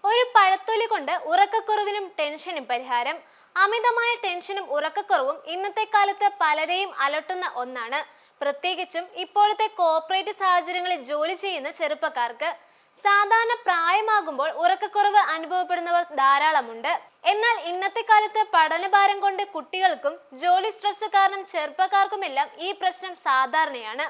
ഒരു പഴത്തൊലി കൊണ്ട് ഉറക്കക്കുറവിനും ടെൻഷനും പരിഹാരം. അമിതമായ ടെൻഷനും ഉറക്കക്കുറവും ഇന്നത്തെ കാലത്ത് പലരെയും അലട്ടുന്ന ഒന്നാണ്. പ്രത്യേകിച്ചും ഇപ്പോഴത്തെ കോർപ്പറേറ്റ് സാഹചര്യങ്ങളിൽ ജോലി ചെയ്യുന്ന ചെറുപ്പക്കാർക്ക്. സാധാരണ പ്രായമാകുമ്പോൾ ഉറക്കക്കുറവ് അനുഭവപ്പെടുന്നവർ ധാരാളമുണ്ട്. എന്നാൽ ഇന്നത്തെ കാലത്ത് പഠനഭാരം കൊണ്ട് കുട്ടികൾക്കും ജോലി സ്ട്രെസ് കാരണം ചെറുപ്പക്കാർക്കുമെല്ലാം ഈ പ്രശ്നം സാധാരണയാണ്.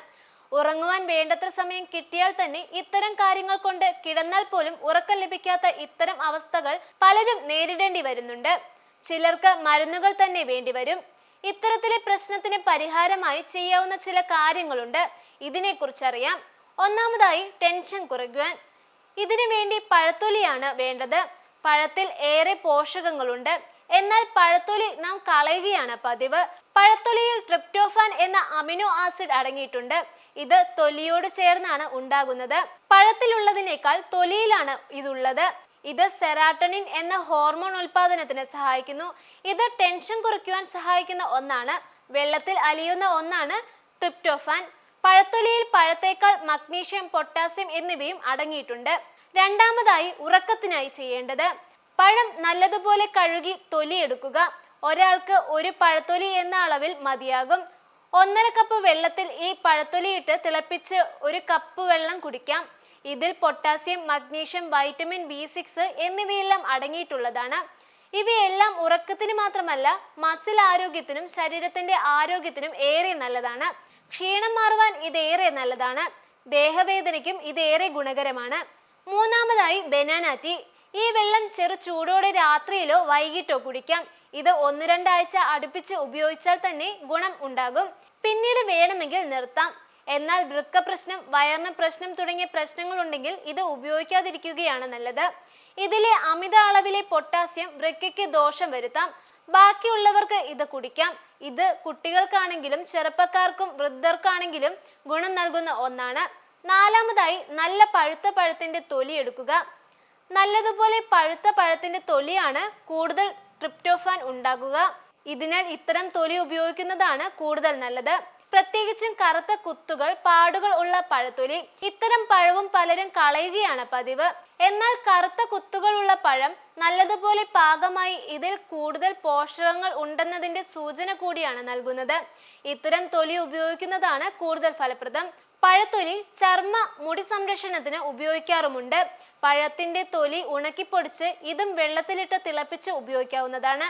ഉറങ്ങുവാൻ വേണ്ടത്ര സമയം കിട്ടിയാൽ തന്നെ ഇത്തരം കാര്യങ്ങൾ കൊണ്ട് കിടന്നാൽ പോലും ഉറക്കം ലഭിക്കാത്ത ഇത്തരം അവസ്ഥകൾ പലരും നേരിടേണ്ടി വരുന്നുണ്ട്. ചിലർക്ക് മരുന്നുകൾ തന്നെ വേണ്ടിവരും. ഇത്തരത്തിലെ പ്രശ്നത്തിന് പരിഹാരമായി ചെയ്യാവുന്ന ചില കാര്യങ്ങളുണ്ട്. ഇതിനെക്കുറിച്ച് അറിയാം. ഒന്നാമതായി, ടെൻഷൻ കുറയ്ക്കുവാൻ. ഇതിനു വേണ്ടി പഴത്തൊലിയാണ് വേണ്ടത്. പഴത്തിൽ ഏറെ പോഷകങ്ങളുണ്ട്. എന്നാൽ പഴത്തൊലി നാം കളയുകയാണ് പതിവ്. പഴത്തൊലിയിൽ ട്രിപ്റ്റോഫാൻ എന്ന അമിനോ ആസിഡ് അടങ്ങിയിട്ടുണ്ട്. ഇത് തൊലിയോട് ചേർന്നാണ് ഉണ്ടാകുന്നത്. പഴത്തിലുള്ളതിനേക്കാൾ തൊലിയിലാണ് ഇതുള്ളത്. ഇത് സെറാട്ടോണിൻ എന്ന ഹോർമോൺ ഉൽപാദനത്തിന് സഹായിക്കുന്നു. ഇത് ടെൻഷൻ കുറയ്ക്കുവാൻ സഹായിക്കുന്ന ഒന്നാണ്. വെള്ളത്തിൽ അലിയുന്ന ഒന്നാണ് ട്രിപ്റ്റോഫാൻ. പഴത്തൊലിയിൽ പഴത്തേക്കാൾ മഗ്നീഷ്യം, പൊട്ടാസ്യം എന്നിവയും അടങ്ങിയിട്ടുണ്ട്. രണ്ടാമതായി, ഉറക്കത്തിനായി ചെയ്യേണ്ടത്. പഴം നല്ലതുപോലെ കഴുകി തൊലിയെടുക്കുക. ഒരാൾക്ക് ഒരു പഴത്തൊലി എന്ന അളവിൽ മതിയാകും. 1.5 കപ്പ് വെള്ളത്തിൽ ഈ പഴത്തൊലിയിട്ട് തിളപ്പിച്ച് 1 കപ്പ് വെള്ളം കുടിക്കാം. ഇതിൽ പൊട്ടാസ്യം, മഗ്നീഷ്യം, വൈറ്റമിൻ B6 എന്നിവയെല്ലാം അടങ്ങിയിട്ടുള്ളതാണ്. ഇവയെല്ലാം ഉറക്കത്തിന് മാത്രമല്ല, മസിൽ ആരോഗ്യത്തിനും ശരീരത്തിന്റെ ആരോഗ്യത്തിനും ഏറെ നല്ലതാണ്. ക്ഷീണം മാറുവാൻ ഇതേറെ നല്ലതാണ്. ദേഹവേദനയ്ക്കും ഇതേറെ ഗുണകരമാണ്. മൂന്നാമതായി, ബനാന ടീ. ഈ വെള്ളം ചെറു ചൂടോടെ രാത്രിയിലോ വൈകിട്ടോ കുടിക്കാം. ഇത് 1-2 ആഴ്ച അടുപ്പിച്ച് ഉപയോഗിച്ചാൽ തന്നെ ഗുണം ഉണ്ടാകും. പിന്നീട് വേണമെങ്കിൽ നിർത്താം. എന്നാൽ വൃക്ക പ്രശ്നം, വയറിന് പ്രശ്നം തുടങ്ങിയ പ്രശ്നങ്ങൾ ഉണ്ടെങ്കിൽ ഇത് ഉപയോഗിക്കാതിരിക്കുകയാണ് നല്ലത്. ഇതിലെ അമിത അളവിലെ പൊട്ടാസ്യം വൃക്കയ്ക്ക് ദോഷം വരുത്താം. ബാക്കിയുള്ളവർക്ക് ഇത് കുടിക്കാം. ഇത് കുട്ടികൾക്കാണെങ്കിലും ചെറുപ്പക്കാർക്കും വൃദ്ധർക്കാണെങ്കിലും ഗുണം നൽകുന്ന ഒന്നാണ്. നാലാമതായി, നല്ല പഴുത്ത പഴത്തിന്റെ തൊലി എടുക്കുക. നല്ലതുപോലെ പഴുത്ത പഴത്തിന്റെ തൊലിയാണ് കൂടുതൽ ട്രിപ്റ്റോഫാൻ ഉണ്ടാകുക. ഇതിനാൽ ഇത്തരം തൊലി ഉപയോഗിക്കുന്നതാണ് കൂടുതൽ നല്ലത്. പ്രത്യേകിച്ചും കറുത്ത കുത്തുകൾ, പാടുകൾ ഉള്ള പഴത്തൊലി. ഇത്തരം പഴവും പലരും കളയുകയാണ് പതിവ്. എന്നാൽ കറുത്ത കുത്തുകൾ ഉള്ള പഴം നല്ലതുപോലെ പാകമായി ഇതിൽ കൂടുതൽ പോഷകങ്ങൾ ഉണ്ടെന്നതിന്റെ സൂചന കൂടിയാണ് നൽകുന്നത്. ഇത്തരം തൊലി ഉപയോഗിക്കുന്നതാണ് കൂടുതൽ ഫലപ്രദം. പഴത്തൊലി ചർമ്മ, മുടി സംരക്ഷണത്തിന് ഉപയോഗിക്കാറുമുണ്ട്. പഴത്തിന്റെ തൊലി ഉണക്കിപ്പൊടിച്ച് ഇതും വെള്ളത്തിലിട്ട് തിളപ്പിച്ച് ഉപയോഗിക്കാവുന്നതാണ്.